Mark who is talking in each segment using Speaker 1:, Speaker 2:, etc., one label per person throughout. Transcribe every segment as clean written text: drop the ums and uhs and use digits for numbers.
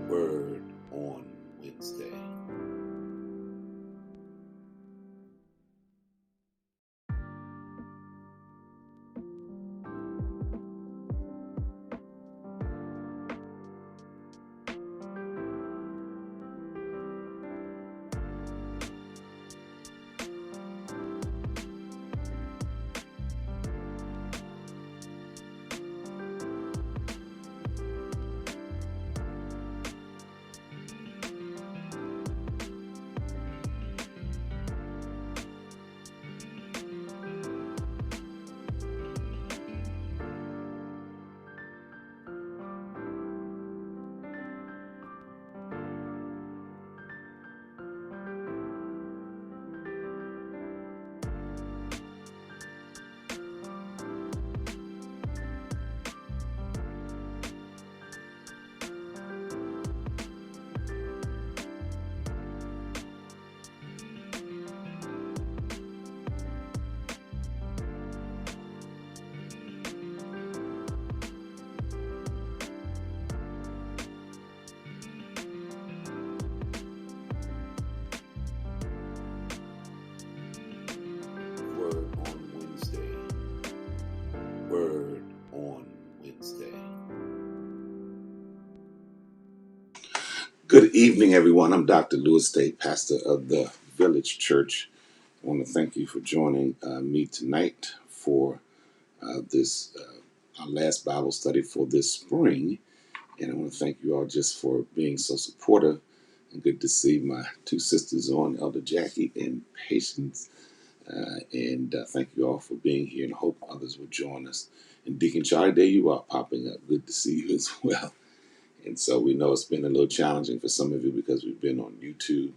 Speaker 1: Word on Wednesday. Word on Wednesday. Word on Wednesday. Good evening, everyone. I'm Dr. Lewis State, pastor of the Village Church. I want to thank you for joining me tonight for this our last Bible study for this spring. And I want to thank you all just for being so supportive. And good to see my two sisters on, Elder Jackie and Patience. And thank you all for being here, and I hope others will join us. And Deacon Charlie, there you are popping up. Good to see you as well. And so we know it's been a little challenging for some of you because we've been on YouTube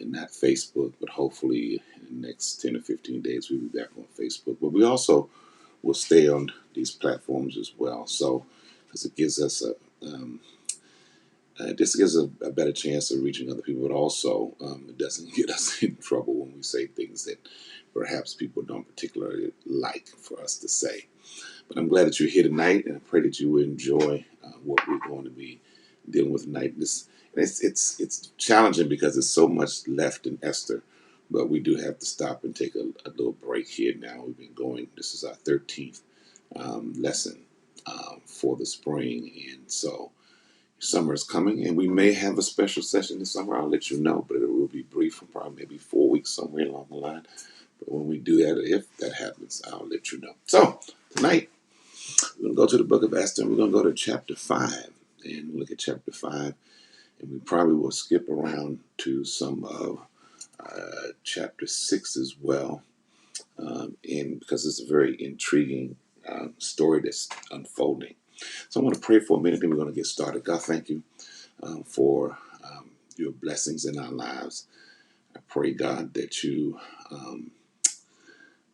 Speaker 1: and not Facebook, but hopefully in the next 10 or 15 days we'll be back on Facebook. But we also will stay on these platforms as well. So, because it gives us this gives a better chance of reaching other people, but also it doesn't get us in trouble when we say things that perhaps people don't particularly like for us to say. But I'm glad that you're here tonight, and I pray that you will enjoy what we're going to be dealing with tonight. It's challenging because there's so much left in Esther, but we do have to stop and take a little break here now. We've been going. This is our 13th lesson for the spring, and so summer is coming, and we may have a special session this summer. I'll let you know, but it will be brief, probably maybe 4 weeks somewhere along the line. But when we do that, if that happens, I'll let you know. So tonight we're going to go to the book of Esther, and we're going to go to chapter 5 and look at chapter 5, and we probably will skip around to some of chapter 6 as well, and because it's a very intriguing story that's unfolding. So I want to pray for a minute, then we're going to get started. God, thank you for your blessings in our lives. I pray, God, that you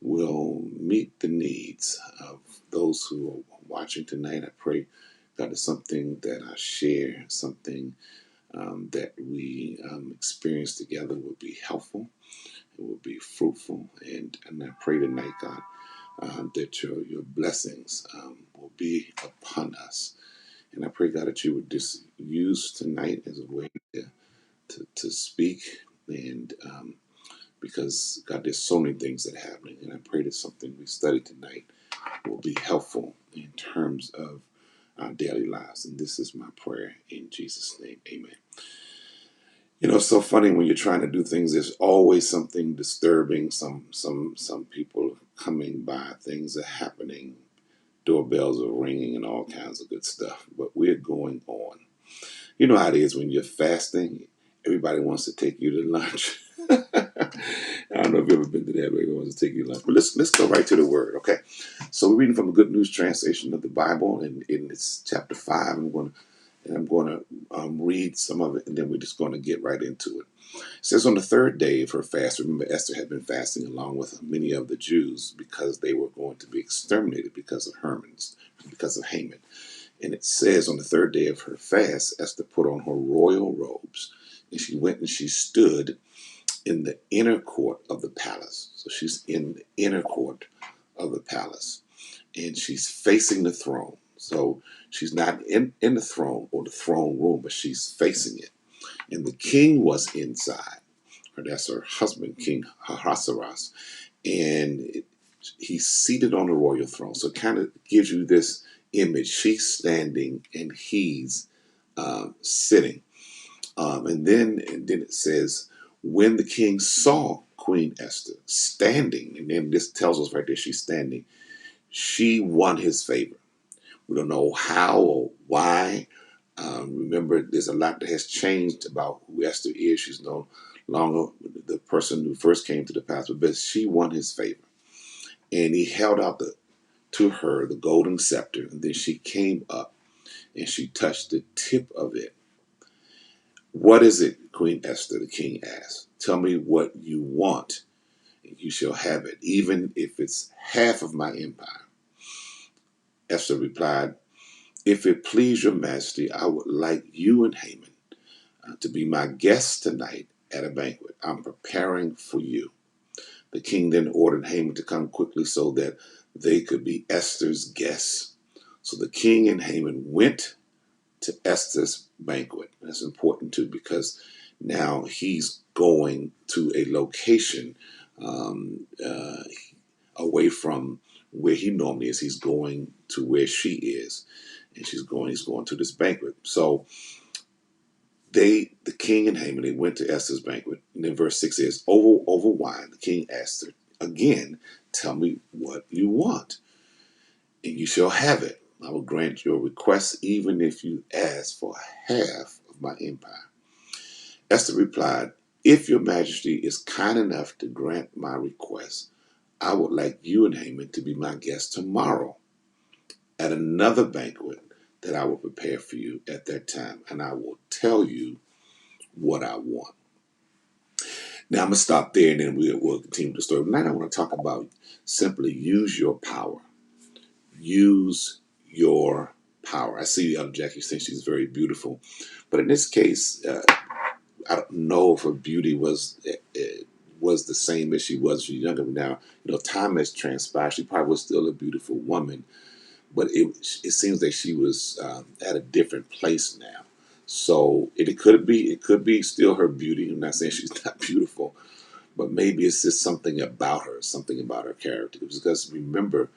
Speaker 1: will meet the needs of those who are watching tonight. I pray, God, that something that I share, something that we experience together will be helpful, it will be fruitful. And I pray tonight, God, that your blessings will be upon us. And I pray, God, that you would just use tonight as a way to speak. And because, God, there's so many things that are happening. And I pray that something we study tonight will be helpful in terms of our daily lives. And this is my prayer in Jesus' name. Amen. You know, it's so funny when you're trying to do things, there's always something disturbing, some people coming by, things are happening, doorbells are ringing and all kinds of good stuff. But we're going on. You know how it is when you're fasting. Everybody wants to take you to lunch. I don't know if you've ever been to that, but everyone wants to take you to lunch. But let's go right to the word, okay? So we're reading from the Good News translation of the Bible, and it's chapter 5. I'm going to read some of it, and then we're just going to get right into it. It says, on the third day of her fast, remember Esther had been fasting along with many of the Jews because they were going to be exterminated because of Haman. And it says, on the third day of her fast, Esther put on her royal robes, and she went and she stood in the inner court of the palace. So she's in the inner court of the palace, and she's facing the throne. So she's not in the throne or the throne room, but she's facing it. And the king was inside. Or that's her husband, King Ahasuerus. And he's seated on the royal throne. So it kind of gives you this image. She's standing and he's sitting. And then it says, when the king saw Queen Esther standing, and then this tells us right there she's standing, she won his favor. We don't know how or why. Remember, there's a lot that has changed about who Esther is. She's no longer the person who first came to the palace, but she won his favor. And he held out to her the golden scepter, and then she came up and she touched the tip of it. What is it, Queen Esther? The king asked. Tell me what you want, and you shall have it, even if it's half of my empire. Esther replied, if it please your majesty, I would like you and Haman to be my guests tonight at a banquet I'm preparing for you. The king then ordered Haman to come quickly so that they could be Esther's guests. So the king and Haman went to Esther's banquet. That's important too, because now he's going to a location um, uh, away from where he normally is. He's going to where she is, and he's going to this banquet. So the king and Haman, they went to Esther's banquet. And then verse 6 says, over wine, the king asked her again, tell me what you want, and you shall have it. I will grant your request, even if you ask for half of my empire. Esther replied, if your majesty is kind enough to grant my request, I would like you and Haman to be my guests tomorrow at another banquet that I will prepare for you at that time, and I will tell you what I want. Now I'm going to stop there, and then we'll continue the story. Tonight I want to talk about simply use your power. Use your power. I see the other Jackie saying she's very beautiful, but in this case, I don't know if her beauty was the same as she was when she was younger. Now, time has transpired. She probably was still a beautiful woman, but it seems that she was at a different place now. So it could be still her beauty. I'm not saying she's not beautiful, but maybe it's just something about her character. Because remember,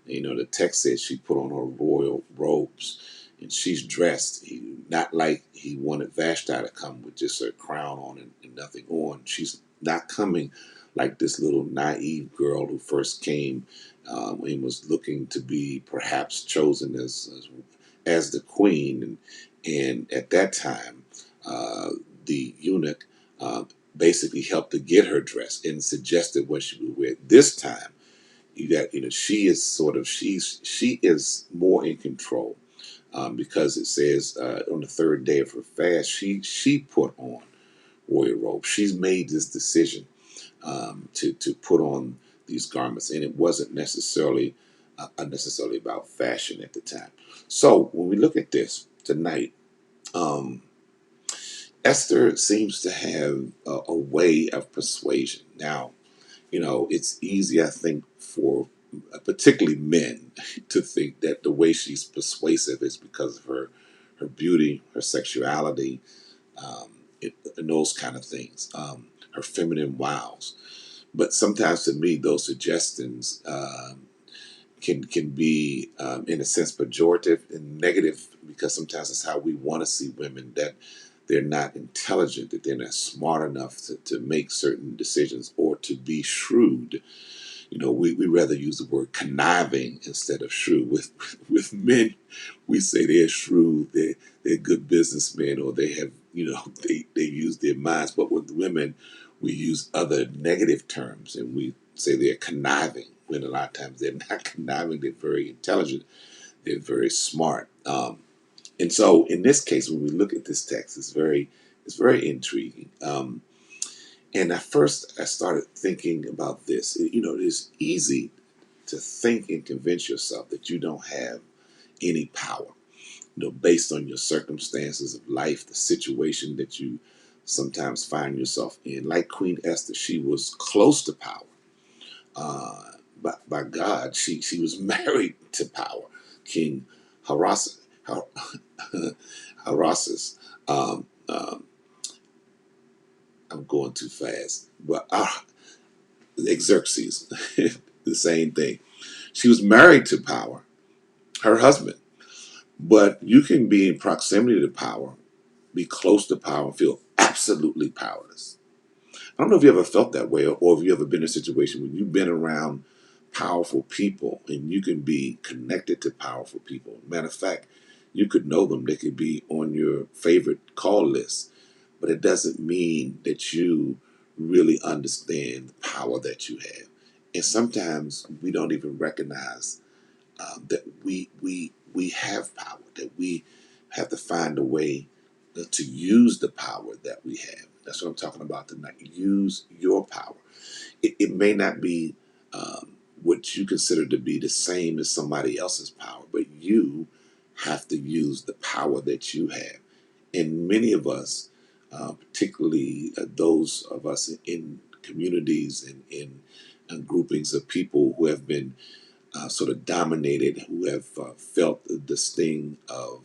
Speaker 1: the text says she put on her royal robes, and she's dressed not like he wanted Vashti to come with just her crown on and nothing on. She's not coming like this little naive girl who first came and was looking to be perhaps chosen as the queen. And at that time, uh, the eunuch basically helped to get her dressed and suggested what she would wear. This time, she is she is more in control, because it says on the third day of her fast, she put on royal robes. She's made this decision to put on these garments, and it wasn't necessarily unnecessarily about fashion at the time. So when we look at this tonight, um, Esther seems to have a way of persuasion. Now, it's easy, I think, for particularly men to think that the way she's persuasive is because of her beauty, her sexuality, and those kind of things, her feminine wiles. But sometimes, to me, those suggestions can be, in a sense, pejorative and negative, because sometimes it's how we want to see women, that they're not intelligent, that they're not smart enough to make certain decisions or to be shrewd. We rather use the word conniving instead of shrewd. With men, we say they're shrewd, they're good businessmen, or they have, they use their minds. But with women, we use other negative terms, and we say they're conniving, when a lot of times they're not conniving. They're very intelligent, they're very smart. And so in this case, when we look at this text, it's very intriguing. And at first, I started thinking about this. It is easy to think and convince yourself that you don't have any power, based on your circumstances of life, the situation that you sometimes find yourself in. Like Queen Esther, she was close to power. By God, she was married to power. King harass, har- harasses. Um, um, I'm going too fast. Well, Xerxes, the same thing. She was married to power, her husband. But you can be in proximity to power, be close to power, and feel absolutely powerless. I don't know if you ever felt that way, or if you ever been in a situation where you've been around powerful people and you can be connected to powerful people. Matter of fact, you could know them, they could be on your favorite call list, but it doesn't mean that you really understand the power that you have. And sometimes we don't even recognize that we have power, that we have to find a way to use the power that we have. That's what I'm talking about tonight. Use your power. It may not be what you consider to be the same as somebody else's power, but you have to use the power that you have. And many of us, particularly those of us in communities and in groupings of people who have been sort of dominated, who have felt the sting of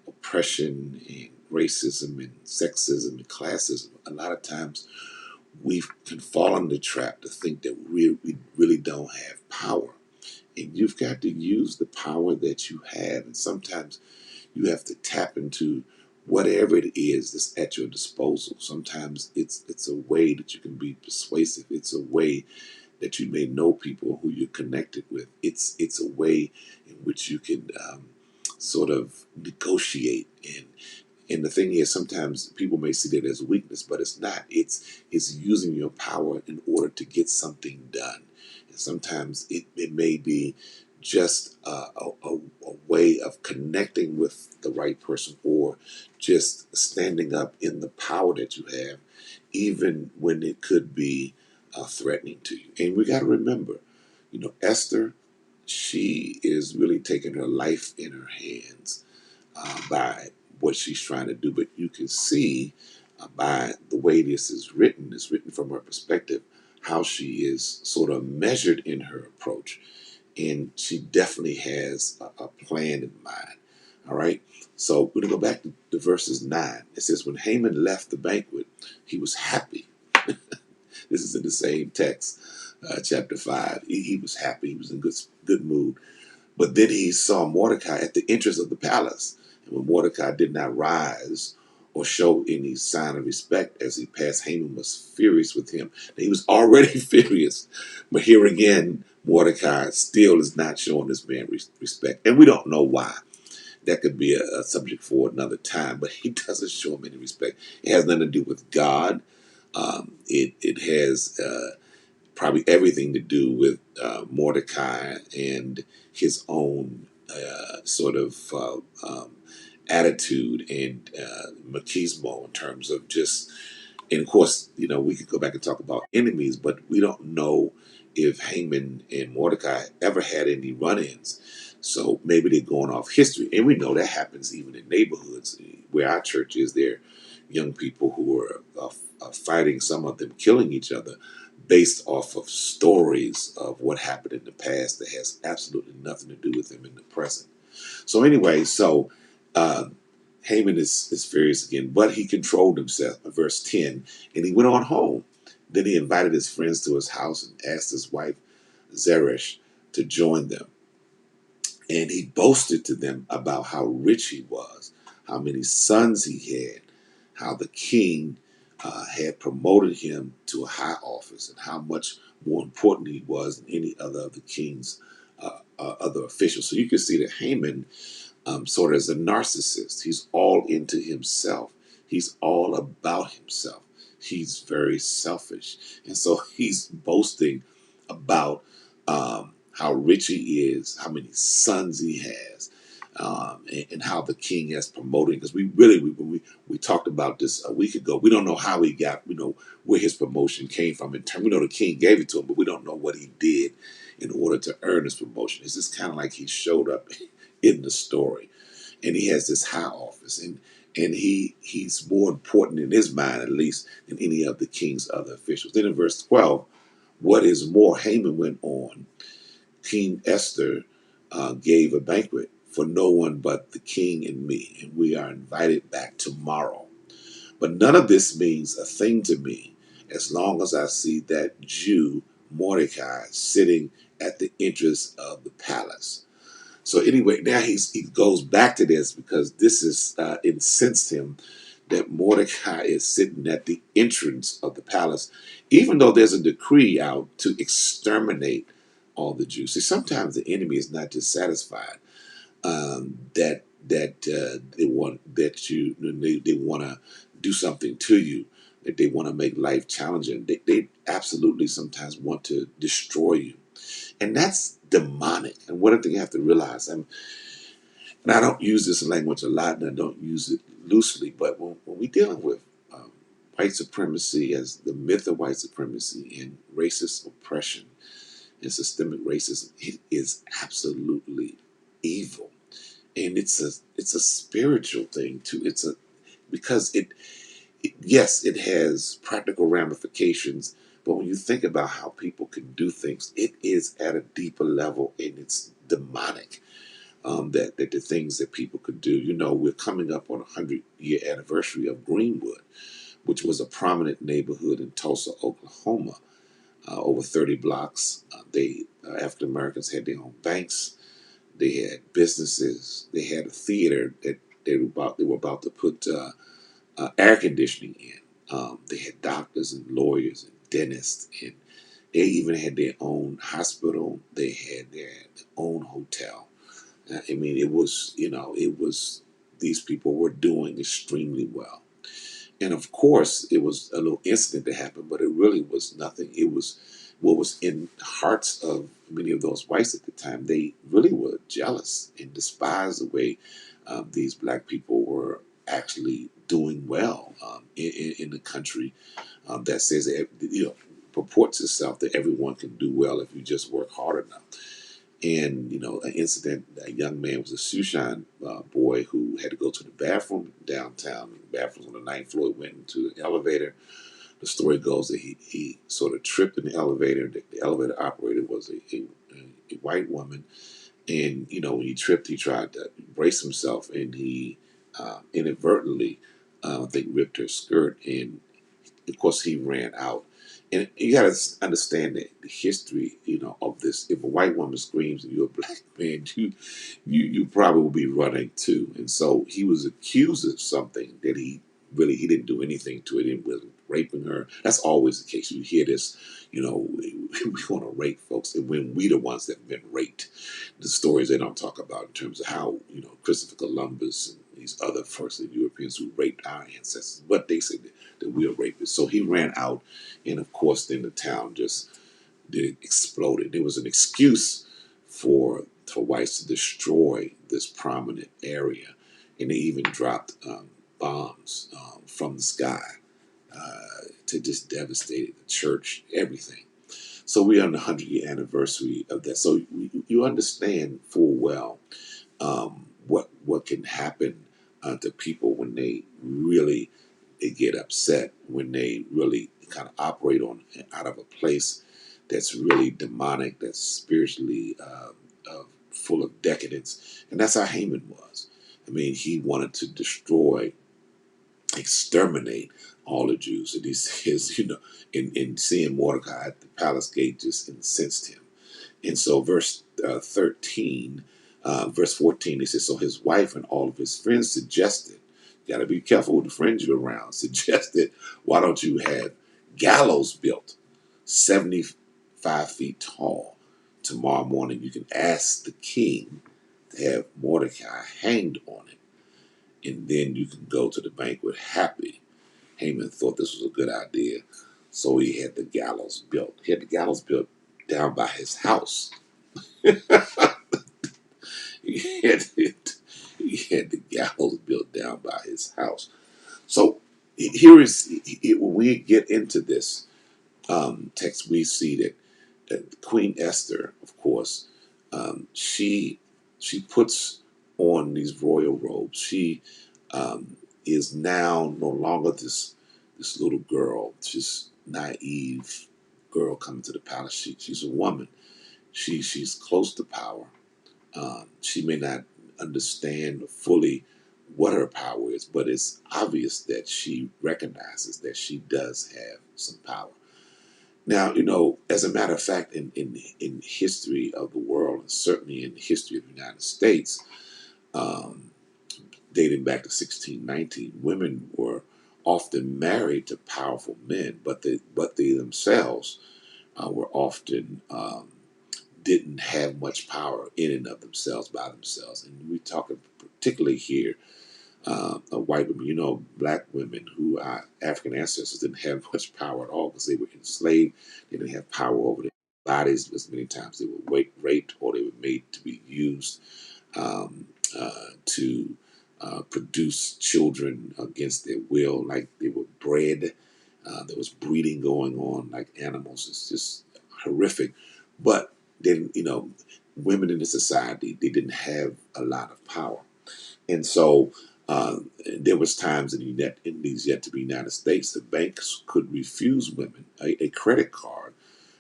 Speaker 1: oppression and racism and sexism and classism, a lot of times we can fall into the trap to think that we really don't have power. And you've got to use the power that you have. And sometimes you have to tap into whatever it is that's at your disposal. Sometimes it's a way that you can be persuasive. It's a way that you may know people who you're connected with. It's a way in which you can sort of negotiate. And the thing is, sometimes people may see that as weakness, but it's not. It's using your power in order to get something done. And sometimes it may be just a way of connecting with the right person, or just standing up in the power that you have, even when it could be threatening to you. And we got to remember, Esther, she is really taking her life in her hands by what she's trying to do. But you can see by the way this is written, it's written from her perspective, how she is sort of measured in her approach. And she definitely has a plan in mind. All right. So we're going to go back to verses 9. It says, when Haman left the banquet, he was happy. This is in the same text, chapter 5. He was happy. He was in good mood. But then he saw Mordecai at the entrance of the palace. And when Mordecai did not rise or show any sign of respect as he passed, Haman was furious with him. Now, he was already furious. But here again, Mordecai still is not showing this man respect. And we don't know why. That could be a subject for another time. But he doesn't show him any respect. It has nothing to do with God. It has probably everything to do with Mordecai and his own sort of attitude and machismo in terms of just, and of course, we could go back and talk about enemies, but we don't know if Haman and Mordecai ever had any run-ins. So maybe they're going off history, and we know that happens even in neighborhoods where our church is. There, young people who are fighting, some of them killing each other, based off of stories of what happened in the past that has absolutely nothing to do with them in the present. So anyway, uh, Haman is furious again, but he controlled himself. Verse 10, and he went on home. Then he invited his friends to his house and asked his wife Zeresh to join them. And he boasted to them about how rich he was, how many sons he had, how the king had promoted him to a high office, and how much more important he was than any other of the king's other officials. So you can see that Haman sort of as a narcissist. He's all into himself. He's all about himself. He's very selfish. And so he's boasting about how rich he is, how many sons he has, and how the king has promoted him. Because we talked about this a week ago, we don't know how he got, where his promotion came from. We know the king gave it to him, but we don't know what he did in order to earn his promotion. It's just kind of like he showed up in the story, and he has this high office, and he's more important in his mind, at least, than any of the king's other officials. Then in verse 12, what is more, Haman went on. King Esther gave a banquet for no one but the king and me, and we are invited back tomorrow. But none of this means a thing to me as long as I see that Jew Mordecai sitting at the entrance of the palace. So anyway, now he goes back to this because this is incensed him that Mordecai is sitting at the entrance of the palace, even though there's a decree out to exterminate all the Jews. See, sometimes the enemy is not just satisfied that they want that they want to do something to you, that they want to make life challenging. They absolutely sometimes want to destroy you, and that's demonic. And one thing you have to realize, and I don't use this language a lot, and I don't use it loosely, but when we're dealing with white supremacy as the myth of white supremacy and racist oppression and systemic racism, it is absolutely evil, and it's a spiritual thing too. It's a because yes, it has practical ramifications, but when you think about how people can do things, it is at a deeper level, and it's demonic. That the things that people could do. You know, we're coming up on a 100-year anniversary of Greenwood, which was a prominent neighborhood in Tulsa, Oklahoma. Over 30 blocks. They African Americans had their own banks. They had businesses. They had a theater that they were about to put air conditioning in. They had doctors and lawyers and dentists, and they even had their own hospital. They had their own hotel. I mean, it was these people were doing extremely well. And of course, it was a little incident that happened, but it really was nothing. It was what was in the hearts of many of those whites at the time. They really were jealous and despised the way these black people were actually doing well in the country that says that, purports itself that everyone can do well if you just work hard enough. And an incident, a young man was a Shushan boy who had to go to the bathroom downtown. The bathroom was on the ninth floor. He went into the elevator. The story goes that he sort of tripped in the elevator. The elevator operator was a white woman, and when he tripped, he tried to brace himself, and he inadvertently, I think, ripped her skirt, and of course he ran out. And you got to understand that the history, of this. If a white woman screams and you're a black man, you probably will be running too. And so he was accused of something that he didn't do anything to it. He wasn't raping her. That's always the case. You hear this, we want to rape folks, and when we the ones that have been raped, the stories they don't talk about in terms of how Christopher Columbus and these other first Europeans who raped our ancestors, but they said that we are rapists. So he ran out, and of course, then the town just exploded. There was an excuse for whites to destroy this prominent area, and they even dropped bombs from the sky to just devastate the church, everything. So we're on the 100-year anniversary of that. So you understand full well what can happen to people when they get upset, when they really kind of operate on out of a place that's really demonic, that's spiritually full of decadence, and that's how Haman was. I mean, he wanted to destroy, exterminate all the Jews, and he says, in seeing Mordecai at the palace gate just incensed him. And so, verse 14, he says, so his wife and all of his friends suggested, got to be careful with the friends you're around, suggested, why don't you have gallows built 75 feet tall? Tomorrow morning, you can ask the king to have Mordecai hanged on it, and then you can go to the banquet happy. Haman thought this was a good idea, so he had the gallows built. He had the gallows built down by his house. He had it. He had the gallows built down by his house. So here is when we get into this text, we see that Queen Esther, of course, she puts on these royal robes. She is now no longer this little girl, just naive girl coming to the palace. She's a woman. She's close to power. She may not understand fully what her power is, but it's obvious that she recognizes that she does have some power. Now, as a matter of fact, in history of the world, and certainly in the history of the United States, um, dating back to 1619, women were often married to powerful men, but they themselves were often didn't have much power in and of themselves by themselves. And we're talking particularly here of white women. Black women who are African ancestors didn't have much power at all because they were enslaved. They didn't have power over their bodies because many times they were raped or they were made to be used to produce children against their will, like they were bred. There was breeding going on like animals. It's just horrific. But then, women in the society, they didn't have a lot of power. And so there was times in these yet to be United States, the banks could refuse women a credit card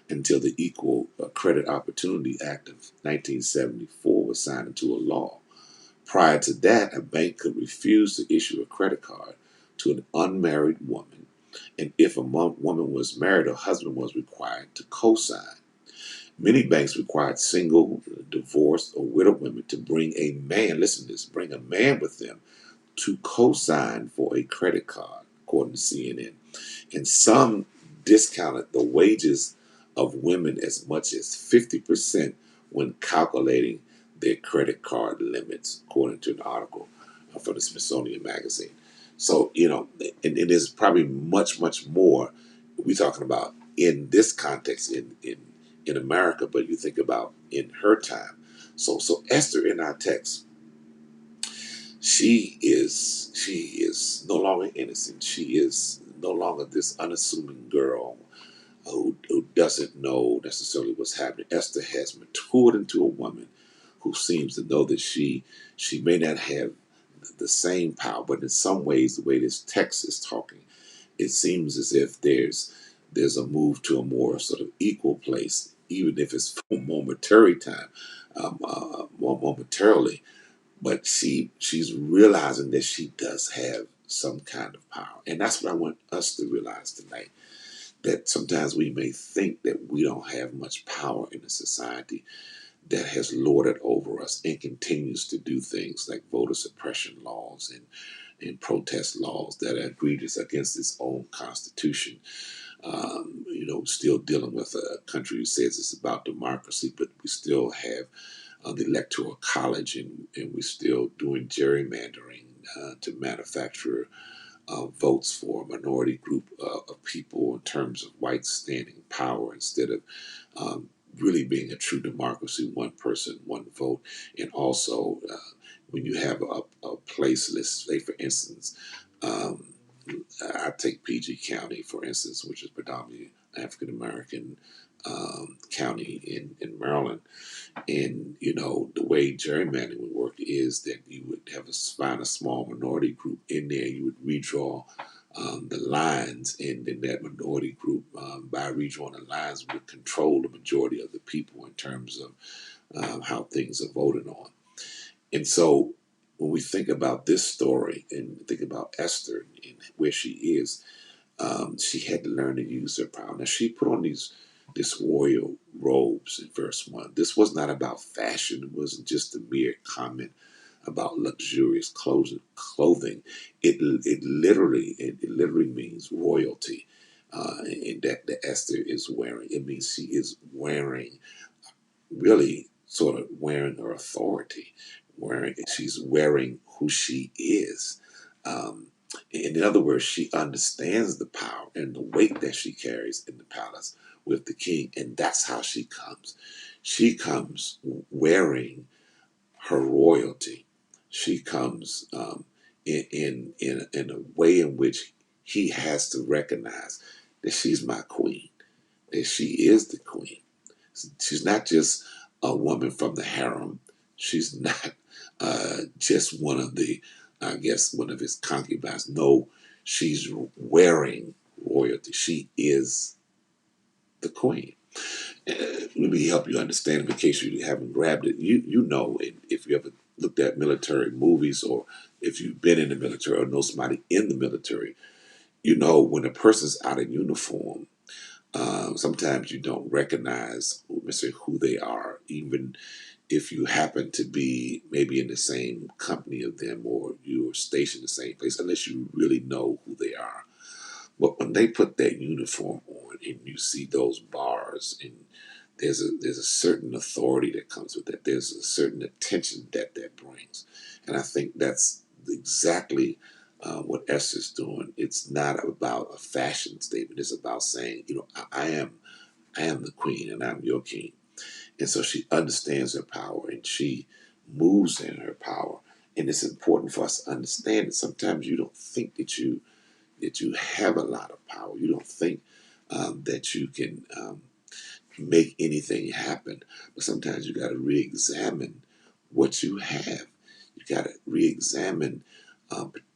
Speaker 1: until the Equal Credit Opportunity Act of 1974 was signed into a law. Prior to that, a bank could refuse to issue a credit card to an unmarried woman, and if a woman was married, her husband was required to co-sign. Many banks required single, divorced, or widowed women to bring a man, listen to this, bring a man with them to co-sign for a credit card, according to CNN. And some discounted the wages of women as much as 50% when calculating their credit card limits, according to an article from the Smithsonian Magazine. So, and it is probably much, much more we're talking about in this context in America, but you think about in her time. So Esther in our text, she is no longer innocent. She is no longer this unassuming girl who doesn't know necessarily what's happening. Esther has matured into a woman who seems to know that she may not have the same power, but in some ways, the way this text is talking, it seems as if there's a move to a more sort of equal place, even if it's for momentary time, more momentarily. But she's realizing that she does have some kind of power, and that's what I want us to realize tonight, that sometimes we may think that we don't have much power in a society that has lorded over us and continues to do things like voter suppression laws and protest laws that are egregious against its own constitution. Still dealing with a country that says it's about democracy, but we still have the electoral college, and we're still doing gerrymandering to manufacture votes for a minority group of people in terms of whites standing power instead of really being a true democracy, one person, one vote. And also, when you have a place, let's say, for instance, um, I take PG County, for instance, which is predominantly African American county in Maryland. And the way gerrymandering would work is that you would find a small minority group in there. You would redraw the lines, and then that minority group, by redrawing the lines, would control the majority of the people in terms of how things are voted on. And so, when we think about this story and think about Esther and where she is, she had to learn to use her power. Now she put on this royal robes in verse 1. This was not about fashion. It wasn't just a mere comment about luxurious clothing. It literally means royalty, and that Esther is wearing. It means she is wearing, really sort of wearing her authority. She's wearing who she is. Um, in other words, she understands the power and the weight that she carries in the palace with the king, and that's how she comes. She comes wearing her royalty. She comes in a way in which he has to recognize that she's my queen, that she is the queen. She's not just a woman from the harem. She's not just one of one of his concubines. No, she's wearing royalty. She is the queen. Let me help you understand, in case you haven't grabbed it. You know, if you ever looked at military movies, or if you've been in the military or know somebody in the military, you know when a person's out of uniform, sometimes you don't recognize necessarily who they are, even if you happen to be maybe in the same company of them or you're stationed in the same place, unless you really know who they are. But when they put that uniform on and you see those bars, and there's a certain authority that comes with that. There's a certain attention that brings, and I think that's exactly what Esther's doing. It's not about a fashion statement. It's about saying, I am the queen and I'm your king. And so she understands her power and she moves in her power. And it's important for us to understand that sometimes you don't think that you have a lot of power. You don't think that you can make anything happen. But sometimes you got to re-examine what you have. You got to re-examine,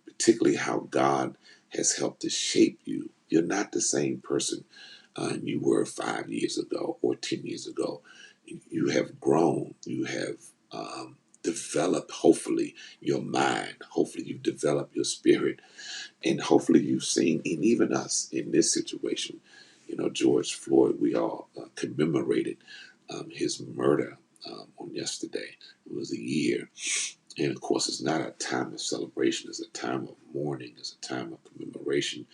Speaker 1: particularly how God has helped to shape you. You're not the same person you were 5 years ago or 10 years ago. You have grown. You have developed, hopefully, your mind. Hopefully, you've developed your spirit. And hopefully, you've seen, and even us in this situation, George Floyd, we all commemorated his murder on yesterday. It was a year. And of course, it's not a time of celebration, it's a time of mourning, it's a time of commemoration.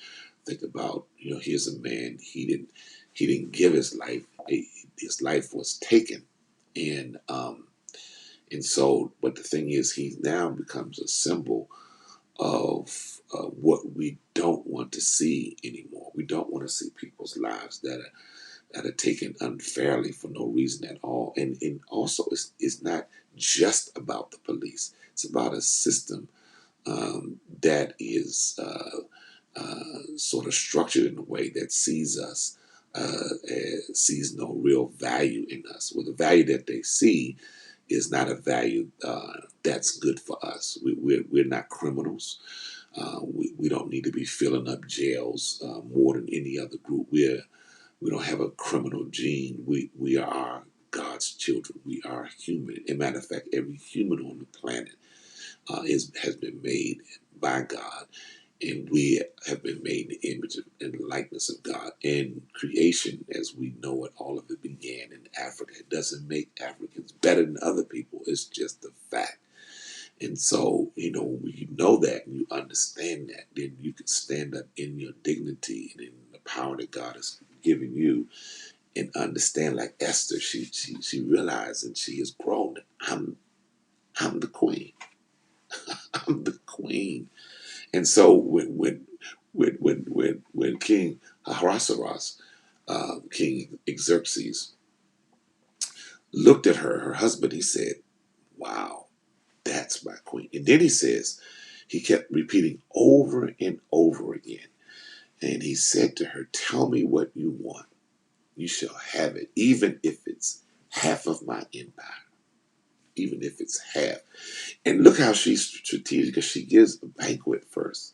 Speaker 1: Think about, here's a man, he didn't give his life. His life was taken. And so, but the thing is, he now becomes a symbol of what we don't want to see anymore. We don't want to see people's lives that are taken unfairly for no reason at all. And also, it's not just about the police. It's about a system that is sort of structured in a way that sees us, sees no real value in us. Well, the value that they see is not a value that's good for us. We're not criminals. We don't need to be filling up jails more than any other group. We don't have a criminal gene. We are God's children. We are human. As a matter of fact, every human on the planet has been made by God, and we have been made in the image and likeness of God. And creation, as we know it, all of it began in Africa. It doesn't make Africans better than other people. It's just a fact. And so, when you know that and you understand that, then you can stand up in your dignity and in the power that God has given you, and understand, like Esther, she realized and she has grown. I'm the queen. I'm the queen. And so when King Ahasuerus, King Xerxes, looked at her husband, he said, "Wow, that's my queen." And then he kept repeating over and over again. And he said to her, "Tell me what you want. You shall have it, even if it's half of my empire, even if it's half." And look how she's strategic, because she gives a banquet first.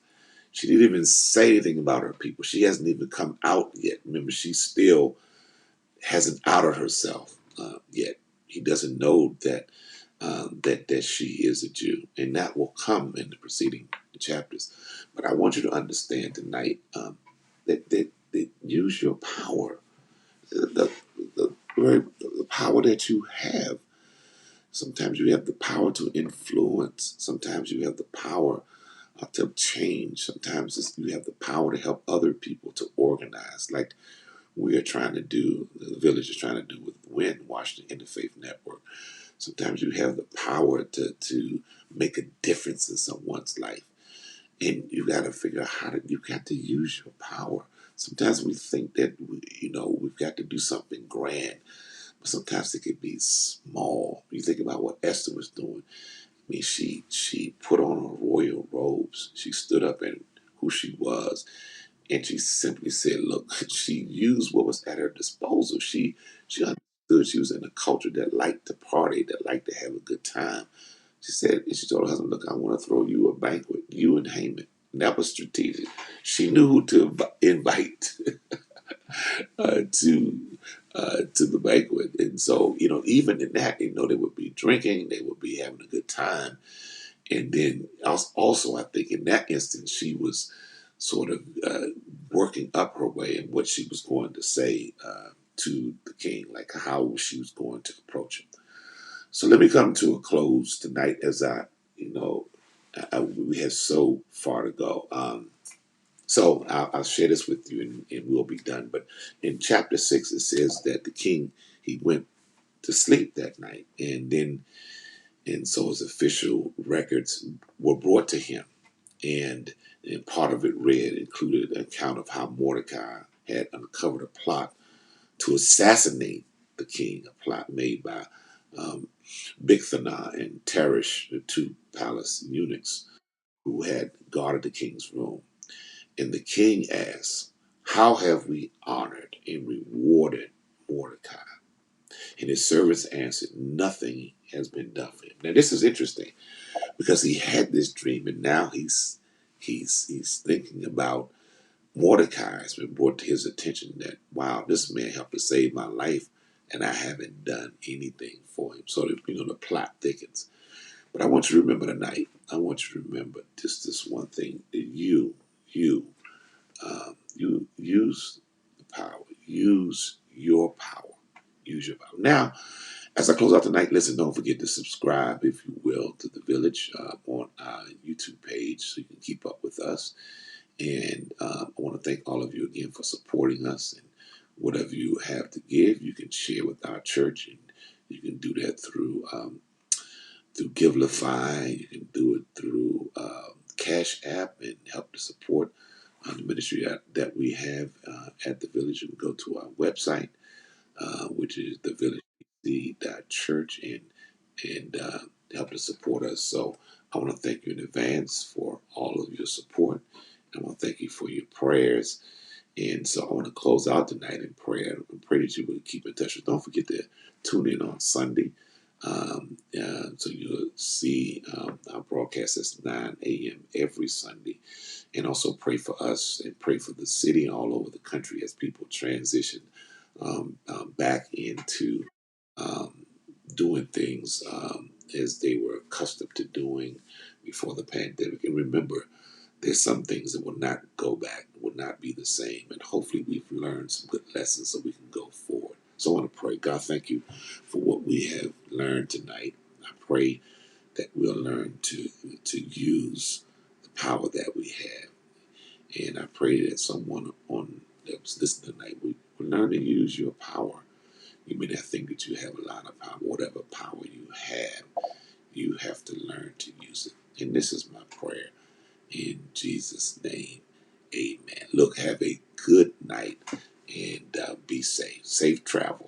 Speaker 1: She didn't even say anything about her people. She hasn't even come out yet. Remember, she still hasn't outed herself yet. He doesn't know that she is a Jew, and that will come in the preceding chapters. But I want you to understand tonight that use your power, the, the power that you have. Sometimes you have the power to influence. Sometimes you have the power to change. Sometimes you have the power to help other people to organize, like we are trying to do, the village is trying to do with WIN, Washington Interfaith Network. Sometimes you have the power to make a difference in someone's life. And you got to figure out you got to use your power. Sometimes we think that, we've got to do something grand, but sometimes it could be small. You think about what Esther was doing. I mean, she put on her royal robes. She stood up and who she was, and she simply said, "Look," she used what was at her disposal. She understood she was in a culture that liked to party, that liked to have a good time. She said, and she told her husband, "Look, I want to throw you a banquet, you and Haman." And that was strategic. She knew who to invite to to the banquet. And so, even in that, they would be drinking, they would be having a good time. And then also, I think in that instance, she was sort of working up her way in what she was going to say to the king, like how she was going to approach him. So let me come to a close tonight as we have so far to go. So I'll share this with you and we'll be done. But in chapter 6, it says that the king, he went to sleep that night. And so his official records were brought to him. And part of it included an account of how Mordecai had uncovered a plot to assassinate the king, a plot made by um, Bigthana and Teresh, the two palace eunuchs who had guarded the king's room. And the king asked, "How have we honored and rewarded Mordecai?" And his servants answered, "Nothing has been done for him." Now this is interesting because he had this dream, and now he's thinking about Mordecai. Has been brought to his attention that, wow, this man helped to save my life, and I haven't done anything for him. So the plot thickens. But I want you to remember tonight. I want you to remember just this one thing: that you use the power, use your power, use your power. Now, as I close out tonight, listen, don't forget to subscribe, if you will, to the Village on our YouTube page so you can keep up with us. And I want to thank all of you again for supporting us. And whatever you have to give, you can share with our church. And you can do that through Givelify. You can do it through Cash App and help to support the ministry that we have at the Village. You can go to our website, which is thevillagepc.church, and help to support us. So I want to thank you in advance for all of your support. I want to thank you for your prayers. And so I want to close out tonight in prayer and pray that you will keep in touch. Don't forget to tune in on Sunday. So you'll see our broadcast at 9 a.m. every Sunday. And also pray for us and pray for the city and all over the country as people transition back into um, doing things as they were accustomed to doing before the pandemic. And remember, there's some things that will not go back, will not be the same. And hopefully we've learned some good lessons so we can go forward. So I want to pray, God, thank you for what we have learned tonight. I pray that we'll learn to use the power that we have. And I pray that someone on that was listening tonight will learn to use your power. You may not think that you have a lot of power. Whatever power you have to learn to use it. And this is my prayer. In Jesus' name, amen. Look, have a good night and be safe. Safe travel.